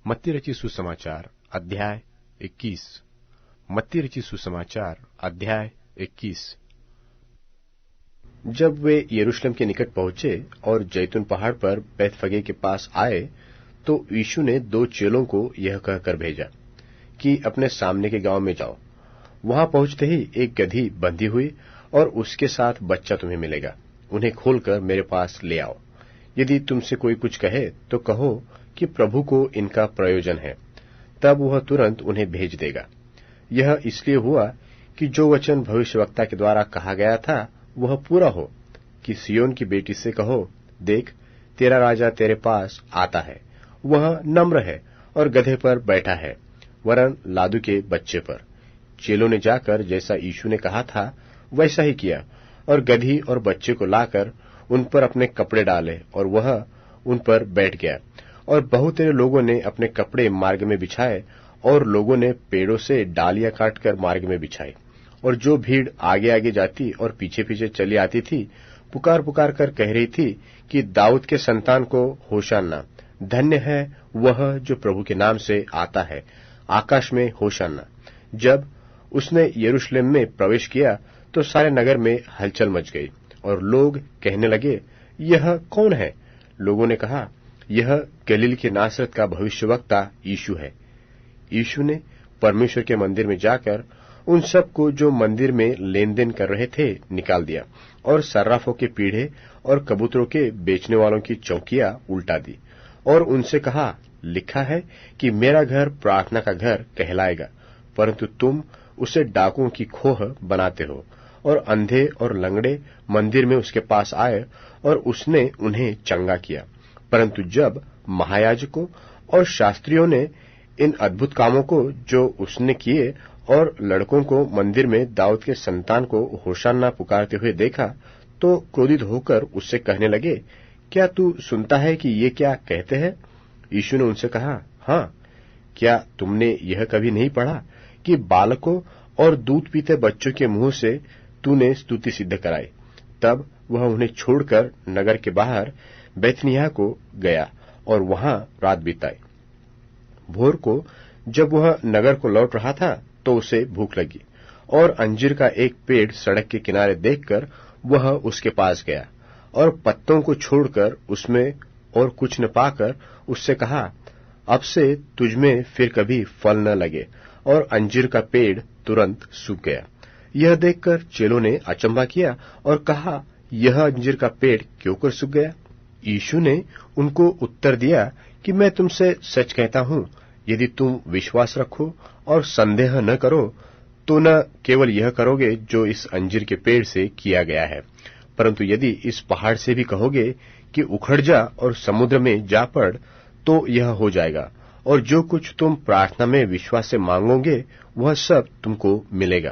मत्ती रचित सुसमाचार अध्याय 21। मत्ती रचित सुसमाचार अध्याय 21। जब वे यरूशलेम के निकट पहुंचे और जैतून पहाड़ पर बैतफगे के पास आए, तो यीशु ने 2 चेलों को यह कहकर भेजा कि अपने सामने के गांव में जाओ। वहां पहुंचते ही एक गधी बंधी हुई और उसके साथ बच्चा तुम्हें मिलेगा। उन्हें खोलकर मेरे पास ले आओ। यदि तुमसे कोई कुछ कहे तो कहो कि प्रभु को इनका प्रयोजन है, तब वह तुरंत उन्हें भेज देगा। यह इसलिए हुआ कि जो वचन भविष्यवक्ता के द्वारा कहा गया था वह पूरा हो, कि सिय्योन की बेटी से कहो, देख, तेरा राजा तेरे पास आता है। वह नम्र है और गधे पर बैठा है, वरन लादू के बच्चे पर। चेलों ने जाकर जैसा यीशु ने कहा था वैसा ही किया, और गधी और बच्चे को लाकर उन पर अपने कपड़े डाले, और वह उन पर बैठ गया। और बहुत सारे लोगों ने अपने कपड़े मार्ग में बिछाए, और लोगों ने पेड़ों से डालियां काटकर मार्ग में बिछाई। और जो भीड़ आगे आगे जाती और पीछे पीछे चली आती थी, पुकार पुकार कर कह रही थी कि दाऊद के संतान को होशाना, धन्य है वह जो प्रभु के नाम से आता है, आकाश में होशाना। जब उसने यरूशलेम में प्रवेश किया तो सारे नगर में हलचल मच गई, और लोग कहने लगे, यह कौन है? लोगों ने कहा, यह गलील के नासरत का भविष्यवक्ता यीशु है। यीशु ने परमेश्वर के मंदिर में जाकर उन सब को जो मंदिर में लेन देन कर रहे थे निकाल दिया, और सर्राफों के पीढ़े और कबूतरों के बेचने वालों की चौकियां उल्टा दी, और उनसे कहा, लिखा है कि मेरा घर प्रार्थना का घर कहलाएगा, परंतु तुम उसे डाकुओं की खोह बनाते हो। और अंधे और लंगड़े मंदिर में उसके पास आए, और उसने उन्हें चंगा किया। परंतु जब महायाजकों और शास्त्रियों ने इन अद्भुत कामों को जो उसने किए और लड़कों को मंदिर में दाऊद के संतान को होशाना पुकारते हुए देखा, तो क्रोधित होकर उससे कहने लगे, क्या तू सुनता है कि ये क्या कहते हैं? यीशु ने उनसे कहा, हाँ, क्या तुमने यह कभी नहीं पढ़ा कि बालकों और दूध पीते बच्चों के मुंह से तूने स्तुति सिद्ध कराई? तब वह उन्हें छोड़कर नगर के बाहर बैतनिय्याह को गया और वहां रात बिताई। भोर को जब वह नगर को लौट रहा था तो उसे भूख लगी, और अंजीर का एक पेड़ सड़क के किनारे देखकर वह उसके पास गया, और पत्तों को छोड़कर उसमें और कुछ न पाकर उससे कहा, अब से तुझमें फिर कभी फल न लगे। और अंजीर का पेड़ तुरंत सूख गया। यह देखकर चेलों ने अचंभा किया और कहा, यह अंजीर का पेड़ क्यों कर सूख गया? यीशु ने उनको उत्तर दिया कि मैं तुमसे सच कहता हूं, यदि तुम विश्वास रखो और संदेह न करो, तो न केवल यह करोगे जो इस अंजीर के पेड़ से किया गया है, परंतु यदि इस पहाड़ से भी कहोगे कि उखड़ जा और समुद्र में जा पड़, तो यह हो जाएगा। और जो कुछ तुम प्रार्थना में विश्वास से मांगोगे वह सब तुमको मिलेगा।